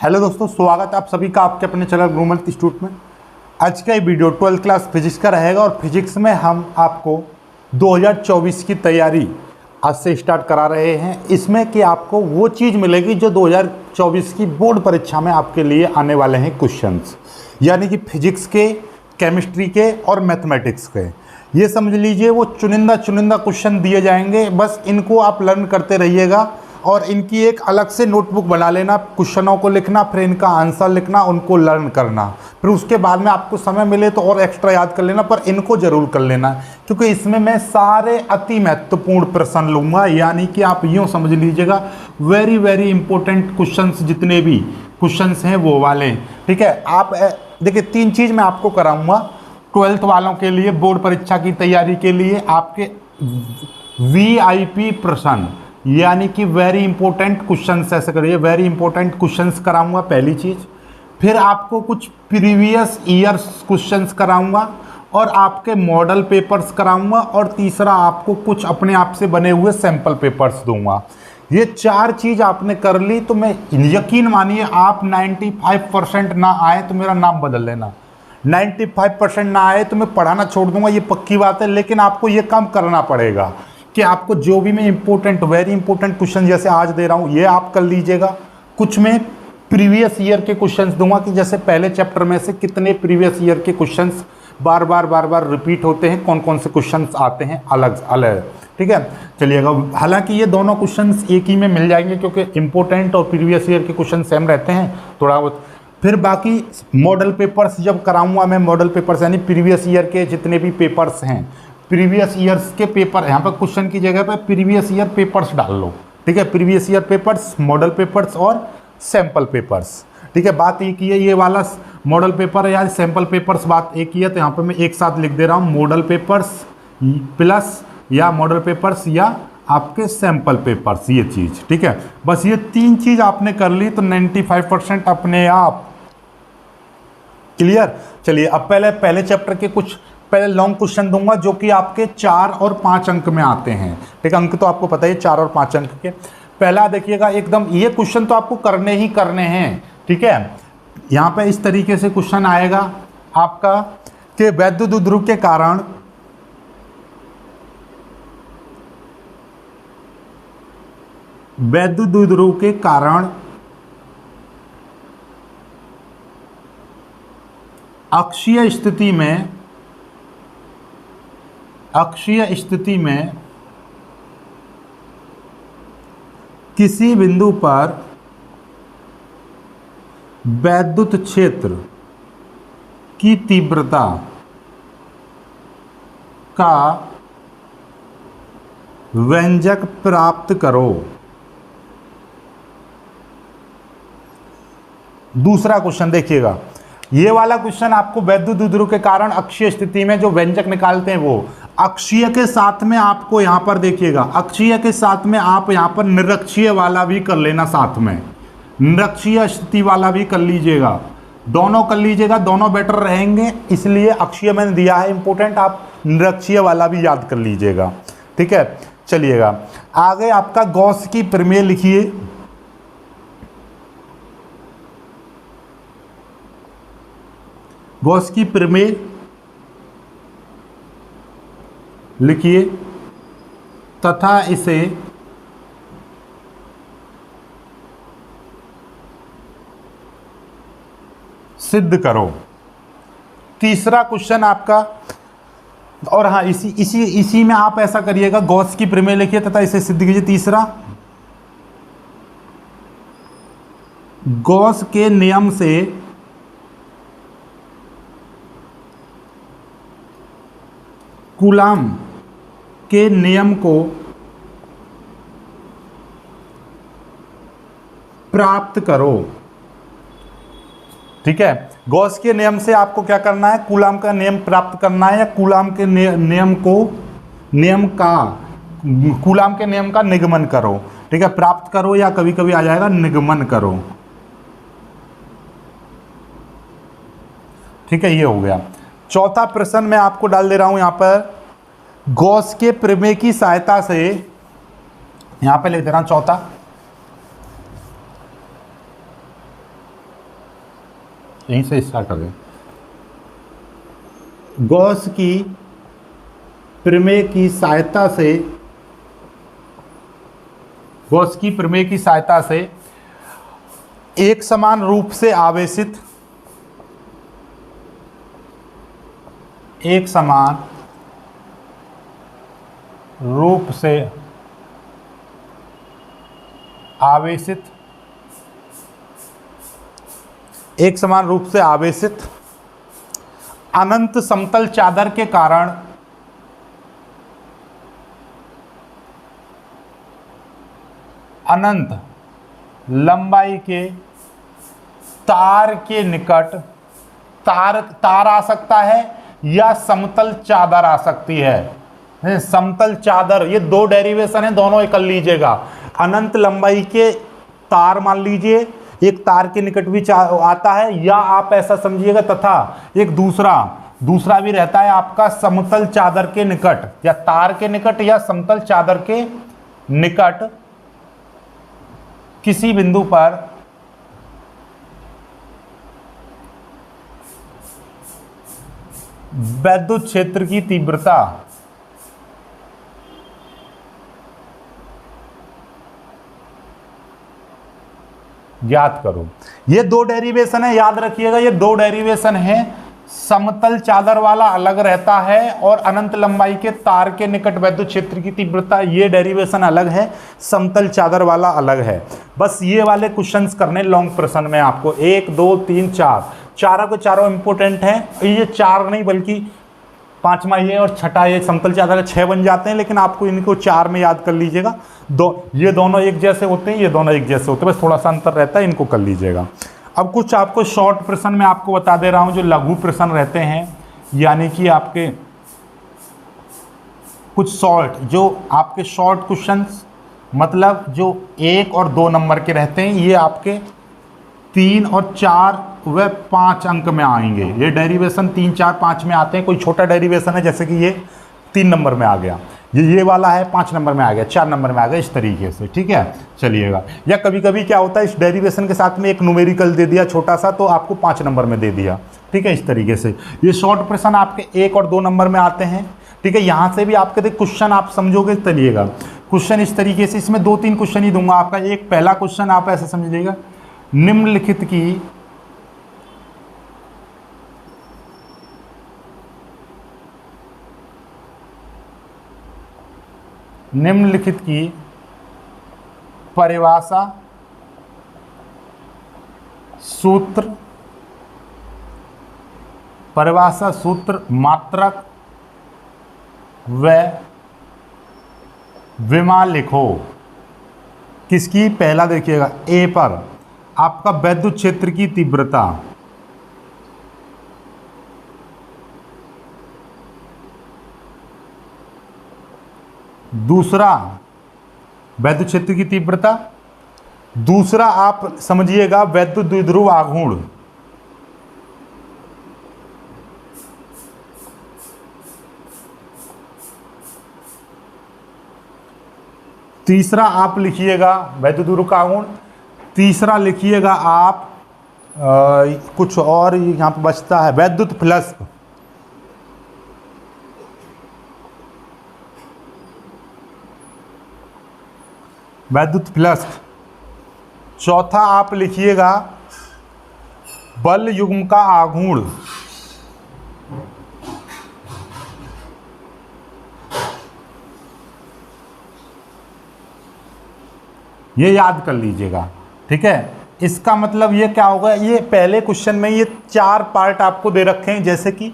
Hello दोस्तों, स्वागत है आप सभी का आपके अपने चैनल ग्रूमर इंस्टीट्यूट में। आज का ये वीडियो 12th क्लास फिजिक्स का रहेगा और फिजिक्स में हम आपको 2024 की तैयारी आज से स्टार्ट करा रहे हैं। इसमें कि आपको वो चीज़ मिलेगी जो 2024 की बोर्ड परीक्षा में आपके लिए आने वाले हैं क्वेश्चंस, यानी कि फिजिक्स के, केमिस्ट्री के और मैथमेटिक्स के। ये समझ लीजिए वो चुनिंदा क्वेश्चन दिए जाएंगे, बस इनको आप लर्न करते रहिएगा और इनकी एक अलग से नोटबुक बना लेना, क्वेश्चनों को लिखना, फिर इनका आंसर लिखना, उनको लर्न करना। फिर उसके बाद में आपको समय मिले तो और एक्स्ट्रा याद कर लेना, पर इनको जरूर कर लेना क्योंकि इसमें मैं सारे अति महत्वपूर्ण प्रश्न लूँगा। यानी कि आप यूँ समझ लीजिएगा वेरी इंपॉर्टेंट क्वेश्चंस, जितने भी क्वेश्चंस हैं वो वाले। ठीक है, आप देखिए 3 चीज़ मैं आपको कराऊँगा 12th वालों के लिए, बोर्ड परीक्षा की तैयारी के लिए। आपके VIP प्रश्न यानी कि वेरी इंपॉर्टेंट क्वेश्चंस, ऐसे करिए वेरी इंपॉर्टेंट क्वेश्चंस कराऊंगा पहली चीज़। फिर आपको कुछ प्रीवियस ईयर्स क्वेश्चंस कराऊंगा और आपके मॉडल पेपर्स कराऊंगा और तीसरा आपको कुछ अपने आप से बने हुए सैंपल पेपर्स दूंगा। ये 4 चीज़ आपने कर ली तो मैं यकीन मानिए आप 95% ना आए तो मेरा नाम बदल लेना, 95% ना आए तो मैं पढ़ाना छोड़ दूंगा, ये पक्की बात है। लेकिन आपको ये काम करना पड़ेगा कि आपको जो भी मैं इंपॉर्टेंट वेरी इंपॉर्टेंट क्वेश्चन जैसे आज दे रहा हूँ ये आप कर लीजिएगा। कुछ मैं प्रीवियस ईयर के क्वेश्चंस दूंगा कि जैसे पहले चैप्टर में से कितने प्रीवियस ईयर के क्वेश्चंस बार बार रिपीट होते हैं, कौन कौन से क्वेश्चंस आते हैं अलग अलग। ठीक है, चलिएगा। हालांकि ये दोनों क्वेश्चंस एक ही में मिल जाएंगे क्योंकि इंपॉर्टेंट और प्रीवियस ईयर के क्वेश्चन सेम रहते हैं थोड़ा बहुत। फिर बाकी मॉडल पेपर्स जब कराऊंगा मैं, मॉडल पेपर्स यानी प्रीवियस ईयर के जितने भी पेपर्स हैं, प्रीवियस ईयर्स के पेपर, यहाँ पर क्वेश्चन की जगह पर प्रीवियस ईयर पेपर्स डाल लो। ठीक है, previous year papers, model papers और सैंपल पेपर्स। ठीक है, बात एक ही है, ये वाला मॉडल पेपर है या सैंपल पेपर्स, बात एक ही है। तो यहाँ पर मैं एक साथ लिख दे रहा हूँ, मॉडल पेपर्स प्लस या मॉडल पेपर्स या आपके सैंपल पेपर्स, ये चीज़। ठीक है, बस ये 3 चीज़ आपने कर ली तो 95% अपने आप क्लियर। चलिए अब पहले चैप्टर के कुछ पहले लॉन्ग क्वेश्चन दूंगा जो कि आपके 4 और 5 अंक में आते हैं। ठीक है, अंक तो आपको पता है 4 और 5 अंक के। पहला देखिएगा एकदम, ये क्वेश्चन तो आपको करने ही करने हैं। ठीक है, यहाँ पे इस तरीके से क्वेश्चन आएगा आपका कि वैद्युत ध्रुव के कारण अक्षीय स्थिति में किसी बिंदु पर वैद्युत क्षेत्र की तीव्रता का व्यंजक प्राप्त करो। दूसरा क्वेश्चन देखिएगा, ये वाला क्वेश्चन आपको वैद्युत ध्रुव के कारण अक्षीय स्थिति में जो व्यंजक निकालते हैं वो अक्षीय के साथ में आपको यहां पर देखिएगा, अक्षीय के साथ में आप यहां पर निरक्षीय वाला भी कर लेना, साथ में निरक्षीय स्थिति वाला भी कर लीजिएगा, दोनों कर लीजिएगा, दोनों बेटर रहेंगे। इसलिए अक्षीय मैंने दिया है इंपॉर्टेंट, आप निरक्षीय वाला भी याद कर लीजिएगा। ठीक है, चलिएगा आगे आपका गॉस की प्रमेय लिखिए। गॉस की प्रमेय लिखिए तथा इसे सिद्ध करो। तीसरा क्वेश्चन आपका, और हाँ इसी में आप ऐसा करिएगा, गॉस की प्रमेय लिखिए तथा इसे सिद्ध कीजिए। तीसरा, गॉस के नियम से कूलाम के नियम को प्राप्त करो। ठीक है, गॉस के नियम से आपको क्या करना है, कूलाम का नियम प्राप्त करना है, या कूलाम के कूलाम के नियम का निगमन करो। ठीक है, प्राप्त करो या कभी कभी आ जाएगा निगमन करो। ठीक है, ये हो गया। चौथा प्रश्न मैं आपको डाल दे रहा हूं यहां पर, गॉस के प्रमेय की सहायता से, यहां पे लिख दे रहा हूं चौथा, यहीं से स्टार्ट कर दें। गॉस की प्रमेय की सहायता से, गॉस की प्रमेय की सहायता से एक समान रूप से आवेशित, एक समान रूप से आवेशित, एक समान रूप से आवेशित अनंत समतल चादर के कारण अनंत लंबाई के तार के निकट, तार आ सकता है या समतल चादर आ सकती है। समतल चादर, ये दो डेरिवेशन है, दोनों एक कर लीजिएगा। अनंत लंबाई के तार मान लीजिए, एक तार के निकट भी आता है, या आप ऐसा समझिएगा तथा एक दूसरा भी रहता है आपका समतल चादर के निकट, या तार के निकट या समतल चादर के निकट किसी बिंदु पर वैद्युत क्षेत्र की तीव्रता ज्ञात करो। ये दो डेरिवेशन है, याद रखिएगा, ये दो डेरिवेशन है। समतल चादर वाला अलग रहता है और अनंत लंबाई के तार के निकट वैद्युत क्षेत्र की तीव्रता, ये डेरिवेशन अलग है, समतल चादर वाला अलग है। बस ये वाले क्वेश्चंस करने लॉन्ग प्रश्न में आपको 1 2 3 4, चारों के चारों इंपोर्टेंट हैं। ये 4 नहीं बल्कि 5वां ये और छठा ये समतल चादर 6 बन जाते हैं, लेकिन आपको इनको 4 में याद कर लीजिएगा। ये दोनों एक जैसे होते हैं, ये दोनों एक जैसे होते हैं, बस थोड़ा सा अंतर रहता है, इनको कर लीजिएगा। अब कुछ आपको शॉर्ट प्रश्न में आपको बता दे रहा हूं, जो लघु प्रश्न रहते हैं, यानी कि आपके कुछ शॉर्ट क्वेश्चंस, मतलब जो 1 और 2 नंबर के रहते हैं, ये आपके 3 और 4 व 5 अंक में आएंगे। ये डेरिवेशन 3 4 5 में आते हैं। कोई छोटा डेरिवेशन है जैसे कि ये 3 नंबर में आ गया, ये वाला है 5 नंबर में आ गया, 4 नंबर में आ गया, इस तरीके से, ठीक है, चलिएगा। या कभी कभी क्या होता है, इस डेरिवेशन के साथ में एक न्यूमेरिकल दे दिया छोटा सा, तो आपको 5 नंबर में दे दिया, ठीक है, इस तरीके से। ये शॉर्ट प्रश्न आपके 1 और 2 नंबर में आते हैं, ठीक है। यहाँ से भी आपके देख क्वेश्चन आप समझोगे, चलिएगा। क्वेश्चन इस तरीके से, इसमें 2-3 क्वेश्चन ही दूंगा आपका। एक पहला क्वेश्चन आप ऐसे समझिएगा, निम्नलिखित की परिभाषा, सूत्र, मात्रक व विमा लिखो। किसकी? पहला देखिएगा, ए पर आपका वैद्युत क्षेत्र की तीव्रता, दूसरा वैद्युत क्षेत्र की तीव्रता, दूसरा आप समझिएगा वैद्युत द्विध्रुव आघूर्ण, तीसरा आप लिखिएगा वैद्युत द्विध्रुव आघूर्ण, तीसरा लिखिएगा आप कुछ और यहां पर बचता है, वैद्युत फ्लक्स, वैद्युत फ्लक्स। चौथा आप लिखिएगा बल युग्म का आघूर्ण, ये याद कर लीजिएगा, ठीक है। इसका मतलब ये क्या होगा, ये पहले क्वेश्चन में ये 4 पार्ट आपको दे रखे हैं, जैसे कि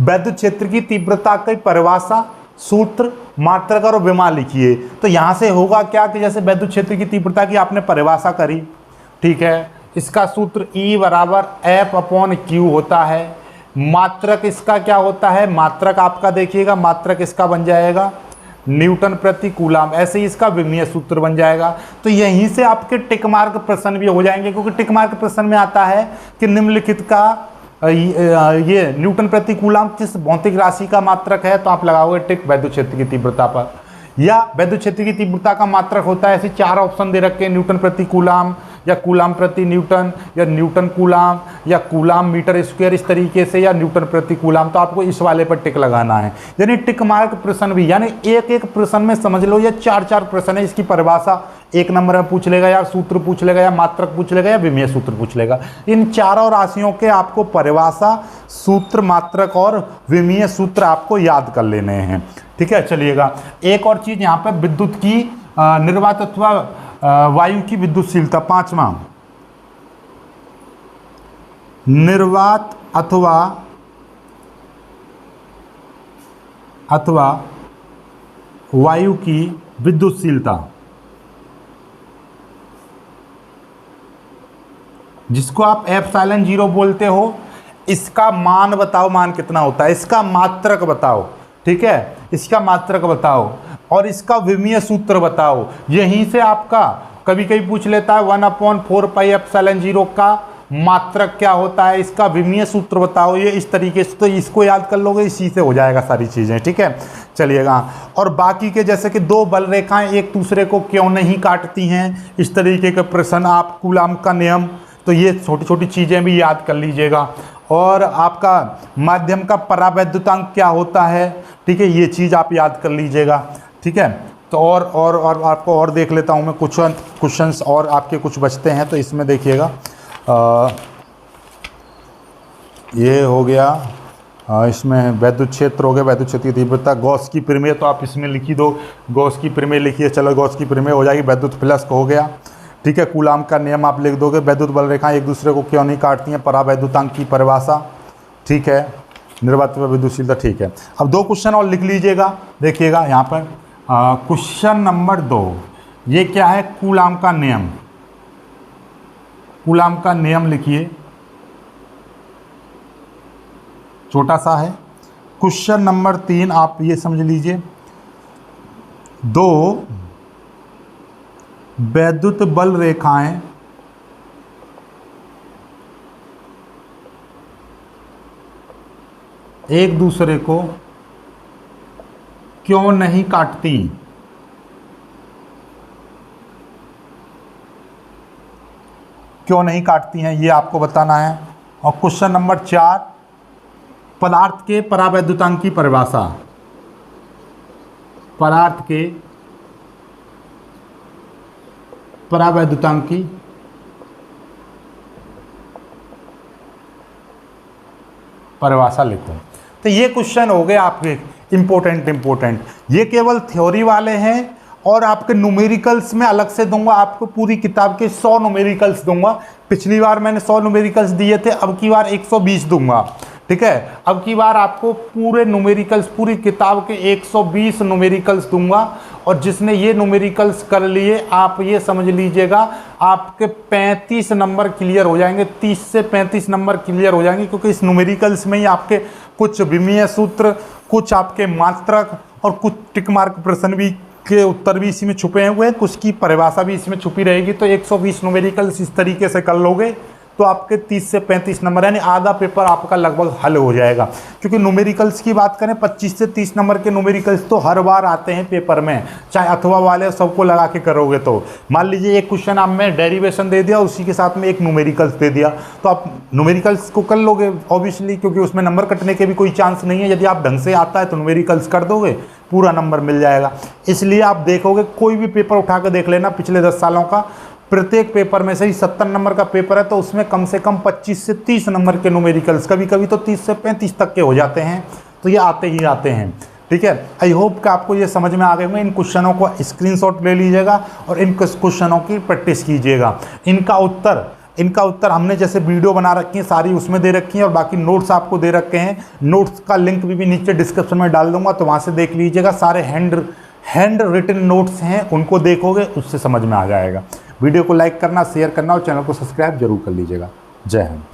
वैद्युत क्षेत्र की तीव्रता की परिभाषा, सूत्र, मात्रक और विमा लिखिए। तो यहाँ से होगा क्या कि जैसे वैद्युत क्षेत्र की तीव्रता की आपने परिभाषा करी, ठीक है, इसका सूत्र E बराबर F/Q होता है। मात्रक इसका क्या होता है, मात्रक आपका देखिएगा, मात्रक इसका बन जाएगा न्यूटन प्रति कूलम, ऐसे ही इसका विमीय सूत्र बन जाएगा। तो यहीं से आपके टिक मार्क प्रश्न भी हो जाएंगे, क्योंकि टिक मार्क प्रश्न में आता है कि निम्नलिखित का ये न्यूटन प्रति कूलम किस भौतिक राशि का मात्रक है, तो आप लगाओगे टिक वैद्युत क्षेत्र की तीव्रता पर। या वैद्युत क्षेत्र की तीव्रता का मात्रक होता है, ऐसे 4 ऑप्शन दे रखे हैं, न्यूटन प्रति कूलम, या कूलाम प्रति न्यूटन या न्यूटन कूलाम या कूलाम मीटर स्क्वायर इस तरीके से, या न्यूटन प्रति कूलाम, तो आपको इस वाले पर टिक लगाना है। यानी टिक मार्क प्रश्न भी, यानी एक एक प्रश्न में समझ लो ये 4-4 प्रश्न है। इसकी परिभाषा एक नंबर में पूछ लेगा, या सूत्र पूछ लेगा, या मात्रक पूछ लेगा, या विमेय सूत्र पूछ लेगा। इन चारों राशियों के आपको परिभाषा, सूत्र, मात्रक और विमेय सूत्र आपको याद कर लेने हैं। ठीक है, चलिएगा एक और चीज यहाँ पर विद्युत की निर्वात अथवा वायु की विद्युतशीलता, 5वां, निर्वात अथवा वायु की विद्युतशीलता, जिसको आप एप्सिलॉन 0 बोलते हो, इसका मान बताओ, मान कितना होता है, इसका मात्रक बताओ। ठीक है, इसका मात्रक बताओ और इसका विमीय सूत्र बताओ। यहीं से आपका कभी कभी पूछ लेता है 1/4 पाई एप्सिलॉन 0 का मात्रक क्या होता है, इसका विमीय सूत्र बताओ। ये इस तरीके से, तो इसको याद कर लोगे, इसी से हो जाएगा सारी चीज़ें। ठीक है, चलिएगा। और बाकी के जैसे कि दो बल रेखाएं एक दूसरे को क्यों नहीं काटती हैं, इस तरीके के प्रश्न, आप कूलाम का नियम, तो ये छोटी छोटी चीज़ें भी याद कर लीजिएगा। और आपका माध्यम का परावैद्युतांक क्या होता है, ठीक है, ये चीज़ आप याद कर लीजिएगा। ठीक है, तो और आपको और देख लेता हूँ मैं, कुछ क्वेश्चंस और आपके कुछ बचते हैं, तो इसमें देखिएगा। ये हो गया, इसमें वैद्युत क्षेत्र हो गया, वैद्युत क्षेत्र की तीव्रता, गॉस की प्रमेय, तो आप इसमें लिखी दो, गॉस की प्रमेय लिखिए। चलो गॉस की प्रमेय हो जाएगी, वैद्युत फ्लक्स हो गया। ठीक है, कूलाम का नियम आप लिख दोगे, वैद्युत बल रेखाएं एक दूसरे को क्यों नहीं काटती हैं, परावैद्युतांक की परिभाषा। ठीक है, निर्वात विद्युतशीलता। ठीक है, अब 2 क्वेश्चन और लिख लीजिएगा, देखिएगा यहाँ पर क्वेश्चन नंबर 2, ये क्या है, कूलाम का नियम। कूलाम का नियम लिखिए, छोटा सा है। क्वेश्चन नंबर 3 आप ये समझ लीजिए, 2 वैद्युत बल रेखाएं एक दूसरे को क्यों नहीं काटती। क्यों नहीं काटती हैं, ये आपको बताना है। और क्वेश्चन नंबर 4, पदार्थ के परावैद्युतांक की परिभाषा। पदार्थ के परावैद्युतांक की परिभाषा लिखो। तो ये क्वेश्चन हो गए आपके इंपॉर्टेंट। ये केवल थ्योरी वाले हैं, और आपके न्यूमेरिकल्स में अलग से दूंगा, आपको पूरी किताब के 100 न्यूमेरिकल्स दूंगा। पिछली बार मैंने 100 न्यूमेरिकल्स दिए थे, अब की बार 120 दूंगा। ठीक है, अब की बार आपको पूरे न्यूमेरिकल्स, पूरी किताब के 120 न्यूमेरिकल्स दूंगा। और जिसने ये न्यूमेरिकल्स कर लिए, आप ये समझ लीजिएगा आपके 35 नंबर क्लियर हो जाएंगे, 30 से 35 नंबर क्लियर हो जाएंगे, क्योंकि इस न्यूमेरिकल्स में ही आपके कुछ विमीय सूत्र, कुछ आपके मात्रक और कुछ टिक मार्क प्रश्न भी के उत्तर भी इसी में छुपे हुए हैं, कुछ की परिभाषा भी इसमें छुपी रहेगी। तो 120 न्यूमेरिकल्स इस तरीके से कर लोगे तो आपके 30 से 35 नंबर, यानी आधा पेपर आपका लगभग हल हो जाएगा। क्योंकि न्यूमेरिकल्स की बात करें, 25 से 30 नंबर के न्यूमेरिकल्स तो हर बार आते हैं पेपर में, चाहे अथवा वाले सबको लगा के करोगे। तो मान लीजिए एक क्वेश्चन आप में डेरिवेशन दे दिया, उसी के साथ में एक न्यूमेरिकल्स दे दिया, तो आप न्यूमेरिकल्स को कर लोगे ऑब्वियसली, क्योंकि उसमें नंबर कटने के भी कोई चांस नहीं है। यदि आप ढंग से आता है तो न्यूमेरिकल्स कर दोगे, पूरा नंबर मिल जाएगा। इसलिए आप देखोगे, कोई भी पेपर उठा कर देख लेना पिछले 10 सालों का, प्रत्येक पेपर में से ही 70 नंबर का पेपर है, तो उसमें कम से कम 25 से 30 नंबर के न्यूमेरिकल्स, कभी कभी तो 30 से 35 तक के हो जाते हैं। तो ये आते ही आते हैं। ठीक है, आई होप कि आपको ये समझ में आ गए होंगे। इन क्वेश्चनों को स्क्रीनशॉट ले लीजिएगा और इन क्वेश्चनों की प्रैक्टिस कीजिएगा। इनका उत्तर हमने जैसे वीडियो बना रखी है सारी, उसमें दे रखी है, और बाकी नोट्स आपको दे रखे हैं। नोट्स का लिंक भी नीचे डिस्क्रिप्शन में डाल दूंगा, तो वहाँ से देख लीजिएगा। सारे हैंड रिटन नोट्स हैं, उनको देखोगे, उससे समझ में आ जाएगा। वीडियो को लाइक करना, शेयर करना और चैनल को सब्सक्राइब जरूर कर लीजिएगा। जय हिंद।